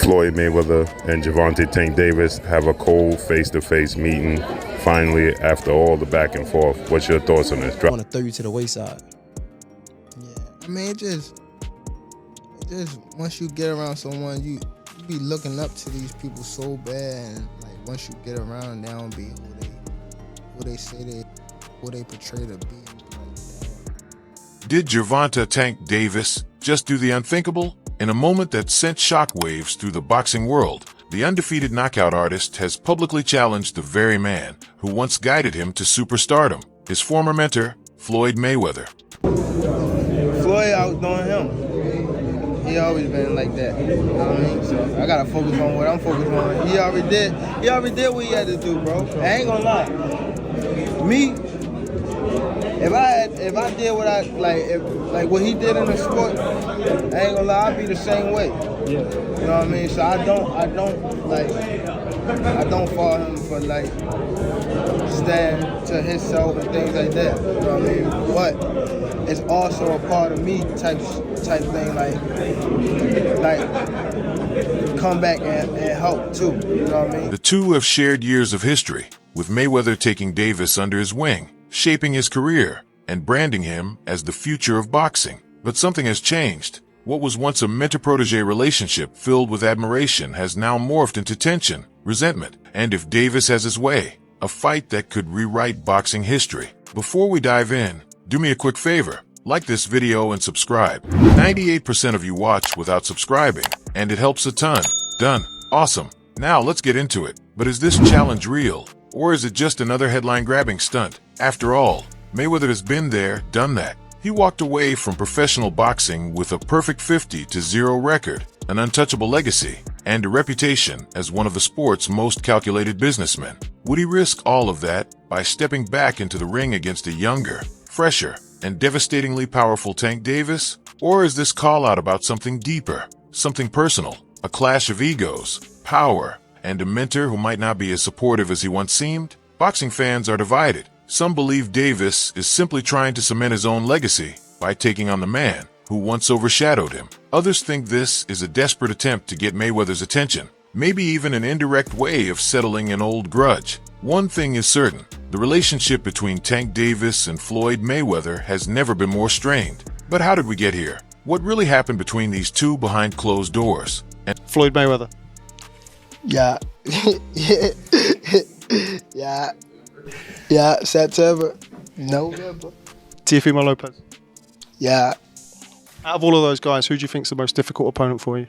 Floyd Mayweather and Gervonta Tank Davis have a cold face-to-face meeting finally after all the back and forth. What's your thoughts on this? I want to throw you to the wayside. Yeah, I mean, it just once you get around someone, you be looking up to these people so bad, and like once you get around, they don't be who they say who they portray to be. Did Gervonta Tank Davis just do the unthinkable? In a moment that sent shockwaves through the boxing world, the undefeated knockout artist has publicly challenged the very man who once guided him to superstardom, his former mentor, Floyd Mayweather. Floyd outdoing him. He always been like that. You know what I mean? So I gotta focus on what I'm focused on. He already did what he had to do, bro. I ain't gonna lie. Me, if I did what I like what he did in the sport, I ain't gonna lie, I'd be the same way. Yeah. You know what I mean? So I don't follow him for like stand to himself and things like that. You know what I mean? But it's also a part of me type thing, like come back and help too. You know what I mean? The two have shared years of history, with Mayweather taking Davis under his wing, shaping his career, and branding him as the future of boxing. But something has changed. What was once a mentor-protégé relationship filled with admiration has now morphed into tension, resentment, and if Davis has his way, a fight that could rewrite boxing history. Before we dive in, do me a quick favor. Like this video and subscribe. 98% of you watch without subscribing, and it helps a ton. Done. Awesome. Now let's get into it. But is this challenge real? Or is it just another headline-grabbing stunt? After all, Mayweather has been there, done that. He walked away from professional boxing with a perfect 50-0 record, an untouchable legacy, and a reputation as one of the sport's most calculated businessmen. Would he risk all of that by stepping back into the ring against a younger, fresher, and devastatingly powerful Tank Davis? Or is this call-out about something deeper, something personal, a clash of egos, power, and a mentor who might not be as supportive as he once seemed? Boxing fans are divided. Some believe Davis is simply trying to cement his own legacy by taking on the man who once overshadowed him. Others think this is a desperate attempt to get Mayweather's attention, maybe even an indirect way of settling an old grudge. One thing is certain, the relationship between Tank Davis and Floyd Mayweather has never been more strained. But how did we get here? What really happened between these two behind closed doors? And Floyd Mayweather. Yeah. Yeah, September, November. Teofimo Lopez. Yeah, Out of all of those guys, who do you think's the most difficult opponent for you?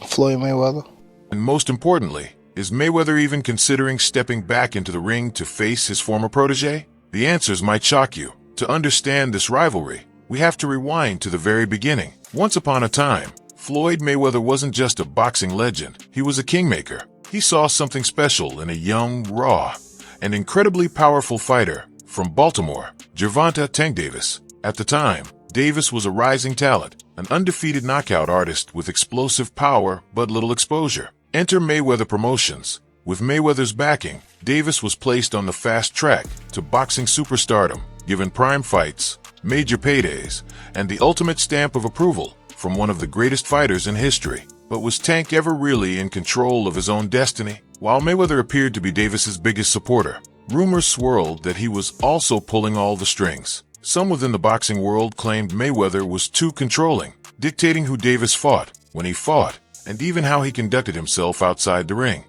Floyd Mayweather. And most importantly, is Mayweather even considering stepping back into the ring to face his former protege? The answers might shock you. To understand this rivalry, we have to rewind to the very beginning. Once upon a time, Floyd Mayweather wasn't just a boxing legend, he was a kingmaker. He saw something special in a young, raw, and incredibly powerful fighter from Baltimore, Gervonta Tank Davis. At the time, Davis was a rising talent, an undefeated knockout artist with explosive power but little exposure. Enter Mayweather Promotions. With Mayweather's backing, Davis was placed on the fast track to boxing superstardom, given prime fights, major paydays, and the ultimate stamp of approval from one of the greatest fighters in history. But was Tank ever really in control of his own destiny? While Mayweather appeared to be Davis's biggest supporter, rumors swirled that he was also pulling all the strings. Some within the boxing world claimed Mayweather was too controlling, dictating who Davis fought, when he fought, and even how he conducted himself outside the ring.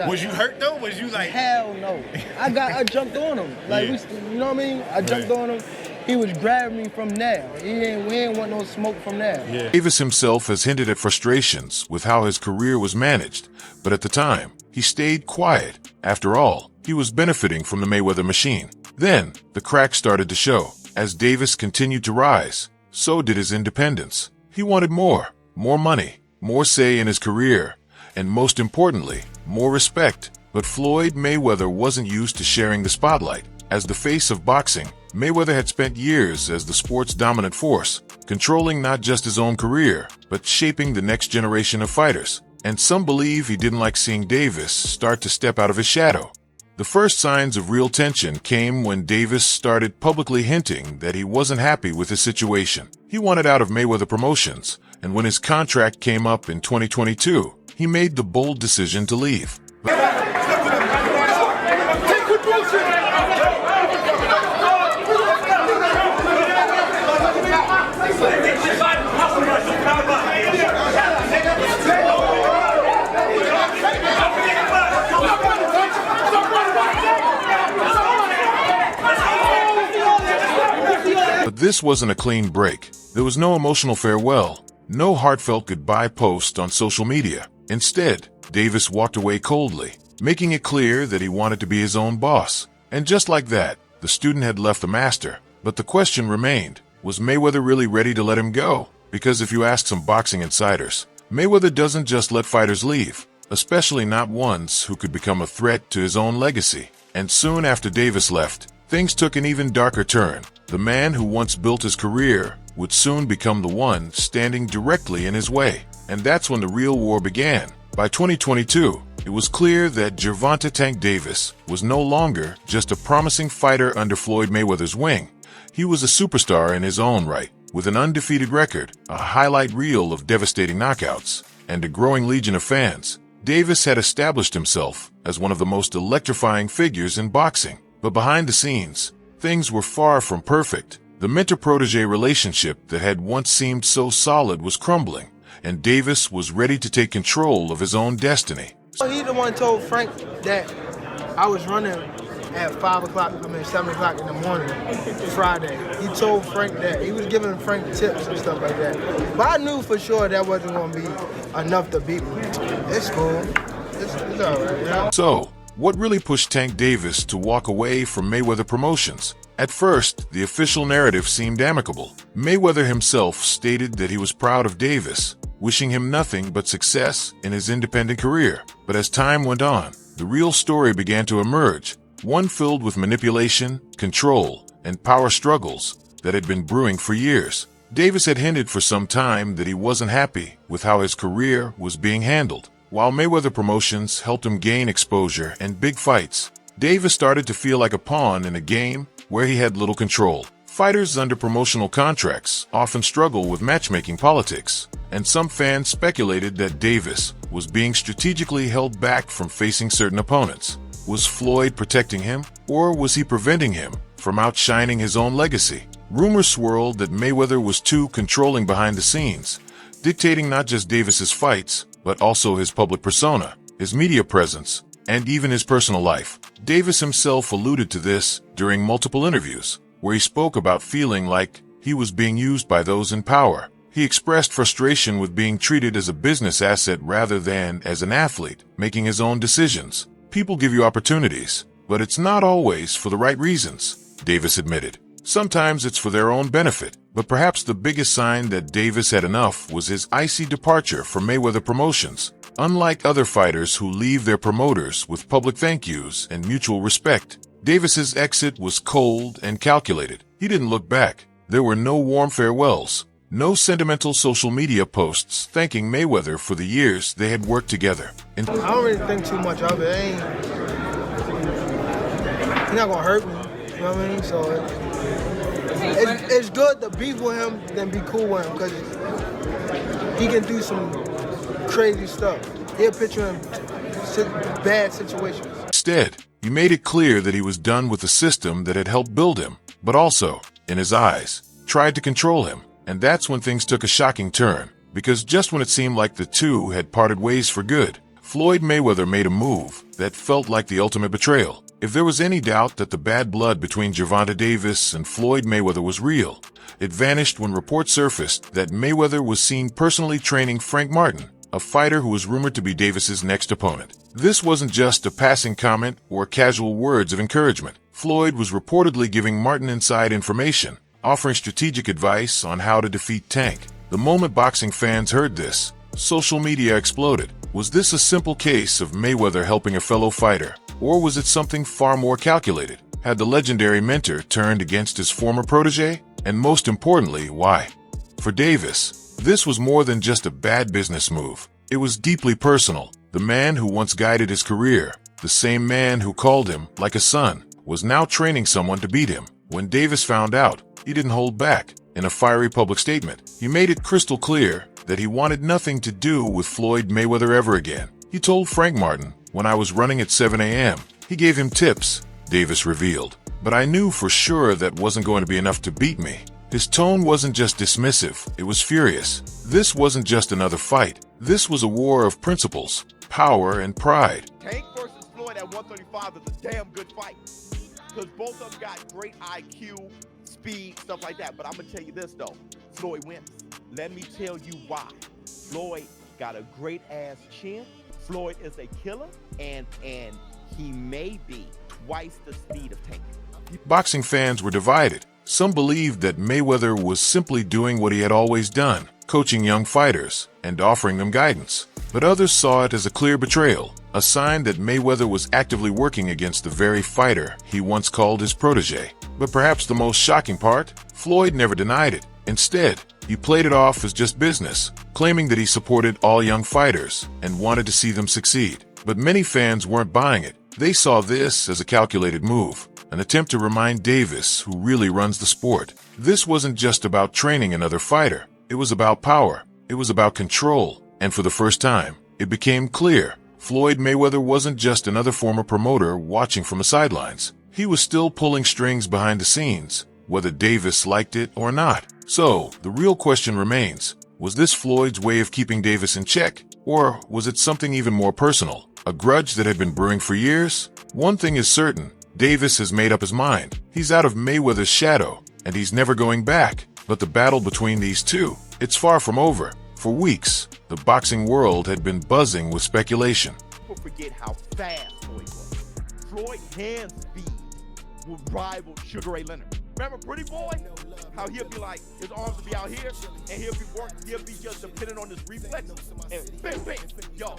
Was you hurt though? Was you like... Hell no. I jumped on him. Like, you know what I mean? I jumped on him. He was grabbing me from there. We ain't want no smoke from there. Yeah. Davis himself has hinted at frustrations with how his career was managed, but at the time, he stayed quiet. After all, he was benefiting from the Mayweather machine. Then, the cracks started to show. As Davis continued to rise, so did his independence. He wanted more money, more say in his career, and most importantly, more respect. But Floyd Mayweather wasn't used to sharing the spotlight. As the face of boxing, Mayweather had spent years as the sport's dominant force, controlling not just his own career, but shaping the next generation of fighters. And some believe he didn't like seeing Davis start to step out of his shadow. The first signs of real tension came when Davis started publicly hinting that he wasn't happy with his situation. He wanted out of Mayweather Promotions, And when his contract came up in 2022, he made the bold decision to leave. But this wasn't a clean break. There was no emotional farewell, no heartfelt goodbye post on social media. Instead, Davis walked away coldly, making it clear that he wanted to be his own boss. And just like that, the student had left the master. But the question remained, was Mayweather really ready to let him go? Because if you ask some boxing insiders, Mayweather doesn't just let fighters leave, especially not ones who could become a threat to his own legacy. And soon after Davis left, things took an even darker turn. The man who once built his career would soon become the one standing directly in his way. And that's when the real war began. By 2022, it was clear that Gervonta Tank Davis was no longer just a promising fighter under Floyd Mayweather's wing. He was a superstar in his own right, with an undefeated record, a highlight reel of devastating knockouts, and a growing legion of fans. Davis had established himself as one of the most electrifying figures in boxing. But behind the scenes, things were far from perfect. The mentor-protégé relationship that had once seemed so solid was crumbling, and Davis was ready to take control of his own destiny. He the one told Frank that I was running at 7 o'clock in the morning, Friday. He told Frank that. He was giving Frank tips and stuff like that. But I knew for sure that wasn't going to be enough to beat me. It's cool. It's all right, you know? So, what really pushed Tank Davis to walk away from Mayweather Promotions? At first, the official narrative seemed amicable. Mayweather himself stated that he was proud of Davis, wishing him nothing but success in his independent career. But as time went on, the real story began to emerge, one filled with manipulation, control, and power struggles that had been brewing for years. Davis had hinted for some time that he wasn't happy with how his career was being handled. While Mayweather Promotions helped him gain exposure and big fights, Davis started to feel like a pawn in a game where he had little control. Fighters under promotional contracts often struggle with matchmaking politics, and some fans speculated that Davis was being strategically held back from facing certain opponents. Was Floyd protecting him, or was he preventing him from outshining his own legacy? Rumors swirled that Mayweather was too controlling behind the scenes, dictating not just Davis's fights, but also his public persona, his media presence, and even his personal life. Davis himself alluded to this during multiple interviews, where he spoke about feeling like he was being used by those in power. He expressed frustration with being treated as a business asset rather than as an athlete, making his own decisions. People give you opportunities, but it's not always for the right reasons, Davis admitted. Sometimes it's for their own benefit, but perhaps the biggest sign that Davis had enough was his icy departure from Mayweather Promotions. Unlike other fighters who leave their promoters with public thank yous and mutual respect, Davis's exit was cold and calculated. He didn't look back. There were no warm farewells, no sentimental social media posts thanking Mayweather for the years they had worked together. I don't really think too much of it. He's not gonna hurt me, you know what I mean? So it's good to beef with him than be cool with him, because he can do some crazy stuff. He'll put you in bad situations. Instead, he made it clear that he was done with the system that had helped build him, but also, in his eyes, tried to control him. And that's when things took a shocking turn, because just when it seemed like the two had parted ways for good, Floyd Mayweather made a move that felt like the ultimate betrayal. If there was any doubt that the bad blood between Gervonta Davis and Floyd Mayweather was real, it vanished when reports surfaced that Mayweather was seen personally training Frank Martin, a fighter who was rumored to be Davis's next opponent. This wasn't just a passing comment or casual words of encouragement. Floyd was reportedly giving Martin inside information, offering strategic advice on how to defeat Tank. The moment boxing fans heard this, social media exploded. Was this a simple case of Mayweather helping a fellow fighter, or was it something far more calculated? Had the legendary mentor turned against his former protege? And most importantly, why? For Davis, this was more than just a bad business move. It was deeply personal. The man who once guided his career, the same man who called him like a son, was now training someone to beat him. When Davis found out, he didn't hold back. In a fiery public statement, he made it crystal clear that he wanted nothing to do with Floyd Mayweather ever again. He told Frank Martin, "When I was running at 7 a.m., he gave him tips," Davis revealed. "But I knew for sure that wasn't going to be enough to beat me." His tone wasn't just dismissive, it was furious. This wasn't just another fight. This was a war of principles, power, and pride. Tank versus Floyd at 135 is a damn good fight. Because both of them got great IQ, speed, stuff like that. But I'm going to tell you this, though. Floyd wins. Let me tell you why. Floyd got a great-ass chin. Floyd is a killer, and he may be twice the speed of Tank. Boxing fans were divided. Some believed that Mayweather was simply doing what he had always done, coaching young fighters and offering them guidance. But others saw it as a clear betrayal, a sign that Mayweather was actively working against the very fighter he once called his protege. But perhaps the most shocking part, Floyd never denied it. Instead, he played it off as just business, claiming that he supported all young fighters and wanted to see them succeed. But many fans weren't buying it. They saw this as a calculated move, an attempt to remind Davis who really runs the sport. This wasn't just about training another fighter. It was about power. It was about control. And for the first time, it became clear Floyd Mayweather wasn't just another former promoter watching from the sidelines. He was still pulling strings behind the scenes, whether Davis liked it or not. So, the real question remains, was this Floyd's way of keeping Davis in check? Or was it something even more personal? A grudge that had been brewing for years? One thing is certain, Davis has made up his mind. He's out of Mayweather's shadow, and he's never going back. But the battle between these two, it's far from over. For weeks, the boxing world had been buzzing with speculation. People forget how fast Floyd was. Floyd hand speed would rival Sugar Ray Leonard. Remember Pretty Boy? How he'll be like, his arms will be out here, and he'll be just depending on his reflexes. And bam, bam. Yo,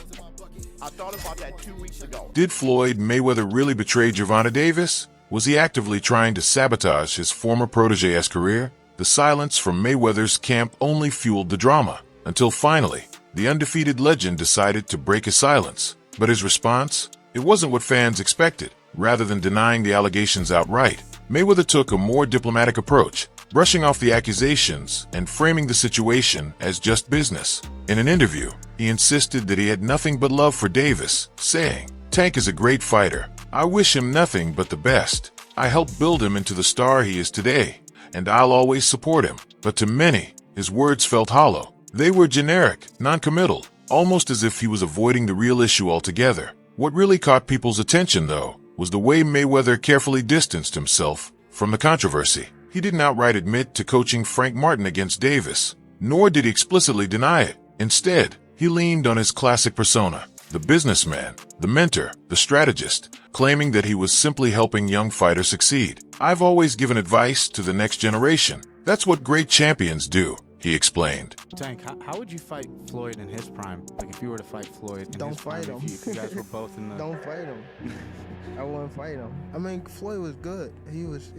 I thought about that 2 weeks ago. Did Floyd Mayweather really betray Gervonta Davis? Was he actively trying to sabotage his former protege's career? The silence from Mayweather's camp only fueled the drama, until finally, the undefeated legend decided to break his silence. But his response? It wasn't what fans expected. Rather than denying the allegations outright, Mayweather took a more diplomatic approach, brushing off the accusations and framing the situation as just business. In an interview, he insisted that he had nothing but love for Davis, saying, "Tank is a great fighter. I wish him nothing but the best. I helped build him into the star he is today, and I'll always support him." But to many, his words felt hollow. They were generic, non-committal, almost as if he was avoiding the real issue altogether. What really caught people's attention, though, was the way Mayweather carefully distanced himself from the controversy. He didn't outright admit to coaching Frank Martin against Davis, nor did he explicitly deny it. Instead, he leaned on his classic persona, the businessman, the mentor, the strategist, claiming that he was simply helping young fighters succeed. "I've always given advice to the next generation. That's what great champions do," he explained. Tank, how would you fight Floyd in his prime? Like if you were to fight Floyd in Don't his prime, fight him. if you guys were both in the... Don't fight him. I wouldn't fight him. I mean, Floyd was good. He was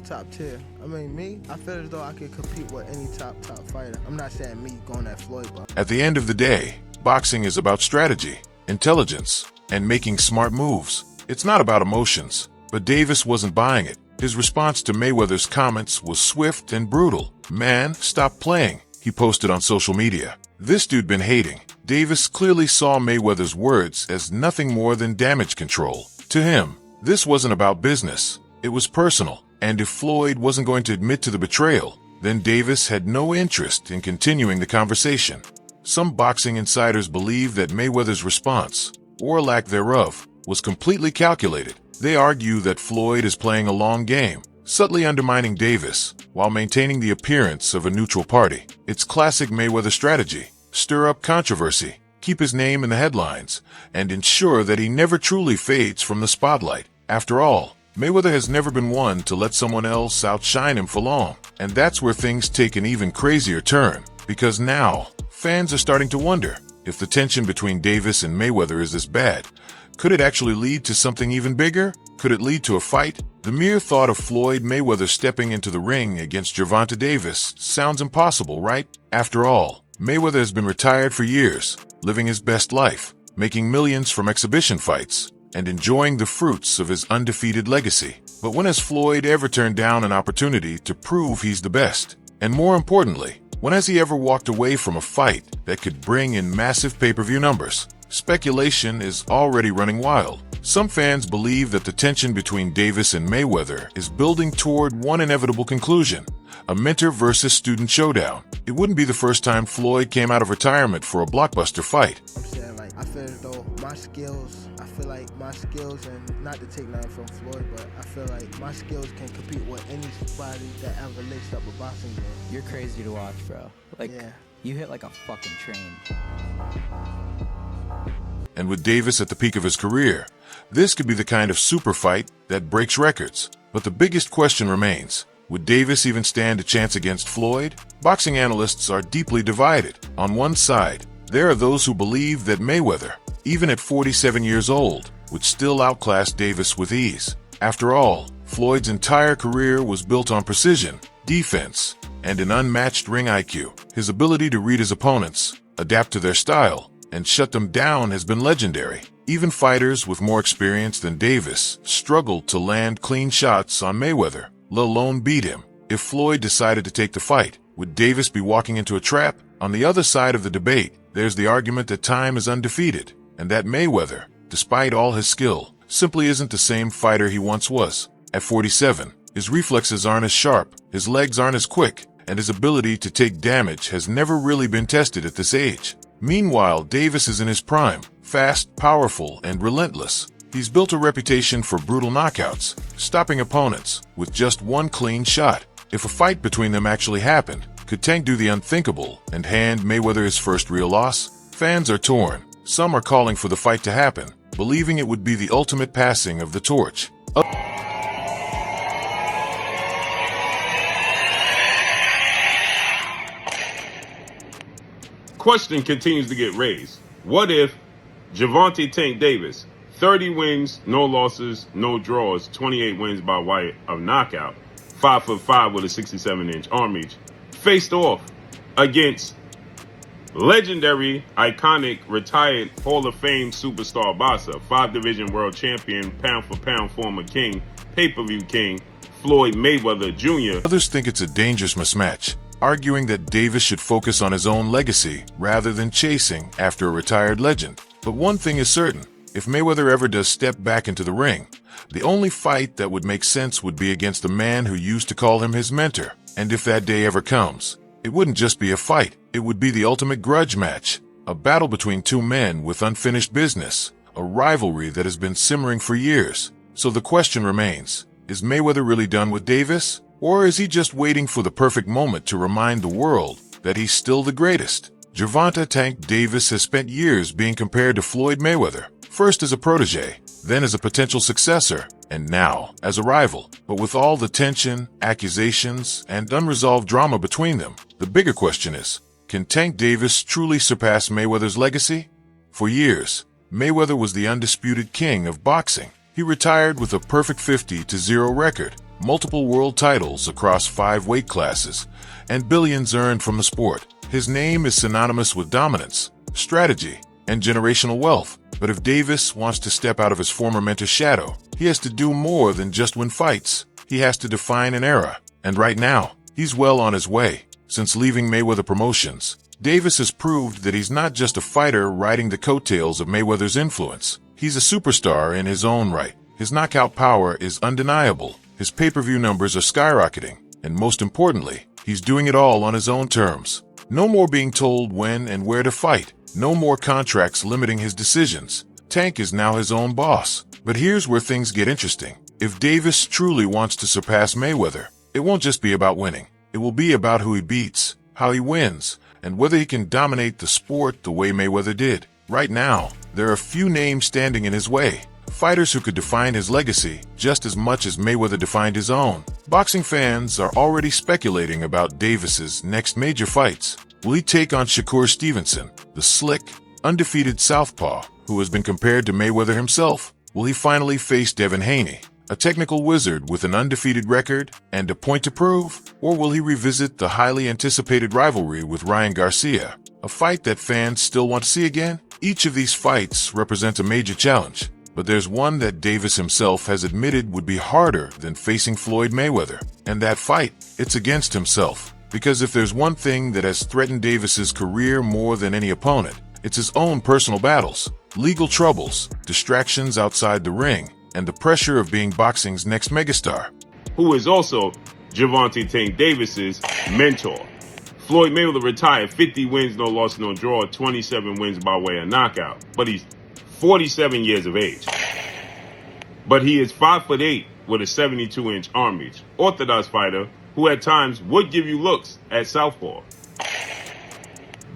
top tier. I mean, me, I feel as though I could compete with any top fighter. I'm not saying me going at Floyd, but At the end of the day, boxing is about strategy, intelligence, and making smart moves. It's not about emotions. But Davis wasn't buying it. His response to Mayweather's comments was swift and brutal. "Man, stop playing," he posted on social media. This dude been hating. Davis clearly saw Mayweather's words as nothing more than damage control. To him, this wasn't about business. It was personal. And if Floyd wasn't going to admit to the betrayal, then Davis had no interest in continuing the conversation. Some boxing insiders believe that Mayweather's response, or lack thereof, was completely calculated. They argue that Floyd is playing a long game, subtly undermining Davis while maintaining the appearance of a neutral party. It's classic Mayweather strategy: stir up controversy, keep his name in the headlines, and ensure that he never truly fades from the spotlight. After all, Mayweather has never been one to let someone else outshine him for long. And that's where things take an even crazier turn, because now fans are starting to wonder if the tension between Davis and Mayweather is this bad. Could it actually lead to something even bigger? Could it lead to a fight? The mere thought of Floyd Mayweather stepping into the ring against Gervonta Davis sounds impossible, right? After all, Mayweather has been retired for years, living his best life, making millions from exhibition fights, and enjoying the fruits of his undefeated legacy. But when has Floyd ever turned down an opportunity to prove he's the best? And more importantly, When has he ever walked away from a fight that could bring in massive pay-per-view numbers? Speculation is already running wild. Some fans believe that the tension between Davis and Mayweather is building toward one inevitable conclusion: a mentor versus student showdown. It wouldn't be the first time Floyd came out of retirement for a blockbuster fight. I'm saying, like, I feel as though my skills, and not to take nothing from Floyd, but I feel like my skills can compete with anybody that ever laced up a boxing game. You're crazy to watch, bro. Like, Yeah. you hit like a fucking train. And with Davis at the peak of his career, this could be the kind of super fight that breaks records. But the biggest question remains: would Davis even stand a chance against Floyd? Boxing analysts are deeply divided. On one side, there are those who believe that Mayweather, even at 47 years old, would still outclass Davis with ease. After all, Floyd's entire career was built on precision, defense, and an unmatched ring IQ. His ability to read his opponents, adapt to their style, and shut them down has been legendary. Even fighters with more experience than Davis struggled to land clean shots on Mayweather, let alone beat him. If Floyd decided to take the fight, would Davis be walking into a trap? On the other side of the debate, there's the argument that time is undefeated, and that Mayweather, despite all his skill, simply isn't the same fighter he once was. At 47, his reflexes aren't as sharp, his legs aren't as quick, and his ability to take damage has never really been tested at this age. Meanwhile, Davis is in his prime, fast, powerful, and relentless. He's built a reputation for brutal knockouts, stopping opponents with just one clean shot. If a fight between them actually happened, could Tank do the unthinkable and hand Mayweather his first real loss? Fans are torn. Some are calling for the fight to happen, believing it would be the ultimate passing of the torch. Question continues to get raised. What if Gervonta Tank Davis, 30 wins, no losses, no draws, 28 wins by way of knockout, 5'5" with a 67-inch arm reach, faced off against legendary, iconic, retired Hall of Fame superstar boxer, 5-division world champion, pound-for-pound former king, pay-per-view king, Floyd Mayweather Jr.? Others think it's a dangerous mismatch, arguing that Davis should focus on his own legacy rather than chasing after a retired legend. But one thing is certain: if Mayweather ever does step back into the ring, the only fight that would make sense would be against a man who used to call him his mentor. And if that day ever comes, it wouldn't just be a fight, it would be the ultimate grudge match, a battle between two men with unfinished business, a rivalry that has been simmering for years. So the question remains: is Mayweather really done with Davis? Or is he just waiting for the perfect moment to remind the world that he's still the greatest? Gervonta Tank Davis has spent years being compared to Floyd Mayweather, first as a protege, then as a potential successor, and now as a rival. But with all the tension, accusations, and unresolved drama between them, the bigger question is, can Tank Davis truly surpass Mayweather's legacy? For years, Mayweather was the undisputed king of boxing. He retired with a perfect 50-0 record, multiple world titles across 5 weight classes, and billions earned from the sport. His name is synonymous with dominance, strategy, and generational wealth. But if Davis wants to step out of his former mentor's shadow, he has to do more than just win fights. He has to define an era. And right now, he's well on his way. Since leaving Mayweather Promotions, Davis has proved that he's not just a fighter riding the coattails of Mayweather's influence. He's a superstar in his own right. His knockout power is undeniable. His pay-per-view numbers are skyrocketing. And most importantly, he's doing it all on his own terms. No more being told when and where to fight. No more contracts limiting his decisions. Tank is now his own boss. But here's where things get interesting. If Davis truly wants to surpass Mayweather, it won't just be about winning. It will be about who he beats, how he wins, and whether he can dominate the sport the way Mayweather did. Right now, there are few names standing in his way. Fighters who could define his legacy just as much as Mayweather defined his own. Boxing fans are already speculating about Davis's next major fights. Will he take on Shakur Stevenson, the slick, undefeated southpaw who has been compared to Mayweather himself? Will he finally face Devin Haney, a technical wizard with an undefeated record and a point to prove? Or will he revisit the highly anticipated rivalry with Ryan Garcia, a fight that fans still want to see again? Each of these fights represents a major challenge. But there's one that Davis himself has admitted would be harder than facing Floyd Mayweather. And that fight, it's against himself. Because if there's one thing that has threatened Davis's career more than any opponent, it's his own personal battles, legal troubles, distractions outside the ring, and the pressure of being boxing's next megastar. Who is also Gervonta Tank Davis's mentor. Floyd Mayweather retired 50 wins, no loss, no draw, 27 wins by way of knockout. But he's 47 years of age. But he is 5'8" with a 72-inch arm reach. Orthodox fighter who at times would give you looks at southpaw.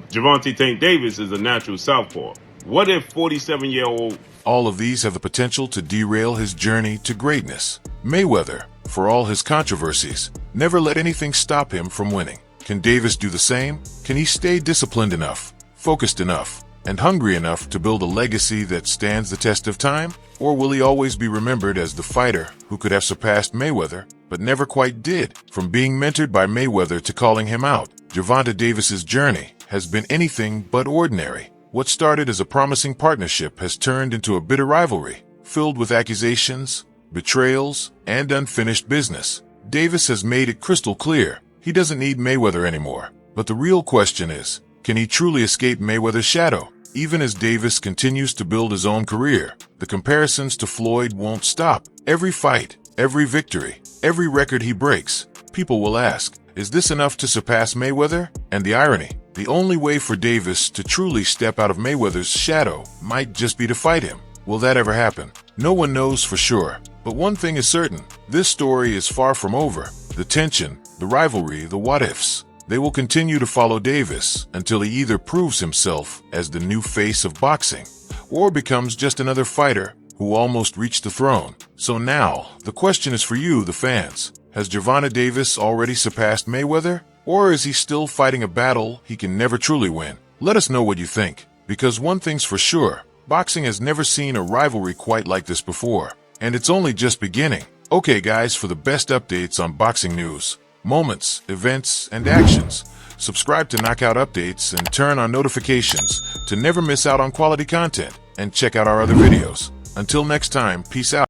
Gervonta Tank Davis is a natural southpaw. What if 47-year-old... All of these have the potential to derail his journey to greatness. Mayweather, for all his controversies, never let anything stop him from winning. Can Davis do the same? Can he stay disciplined enough, focused enough, and hungry enough to build a legacy that stands the test of time? Or will he always be remembered as the fighter who could have surpassed Mayweather, but never quite did? From being mentored by Mayweather to calling him out, Gervonta Davis's journey has been anything but ordinary. What started as a promising partnership has turned into a bitter rivalry, filled with accusations, betrayals, and unfinished business. Davis has made it crystal clear he doesn't need Mayweather anymore. But the real question is, can he truly escape Mayweather's shadow? Even as Davis continues to build his own career, the comparisons to Floyd won't stop. Every fight, every victory, every record he breaks, people will ask, is this enough to surpass Mayweather? And the irony, the only way for Davis to truly step out of Mayweather's shadow might just be to fight him. Will that ever happen? No one knows for sure. But one thing is certain, this story is far from over. The tension, the rivalry, the what-ifs, they will continue to follow Davis until he either proves himself as the new face of boxing or becomes just another fighter who almost reached the throne. So now, the question is for you, the fans. Has Gervonta Davis already surpassed Mayweather? Or is he still fighting a battle he can never truly win? Let us know what you think, because one thing's for sure, boxing has never seen a rivalry quite like this before, and it's only just beginning. Okay guys, for the best updates on boxing news, moments, events, and actions, subscribe to Knockout Updates and turn on notifications to never miss out on quality content, and check out our other videos. Until next time, peace out.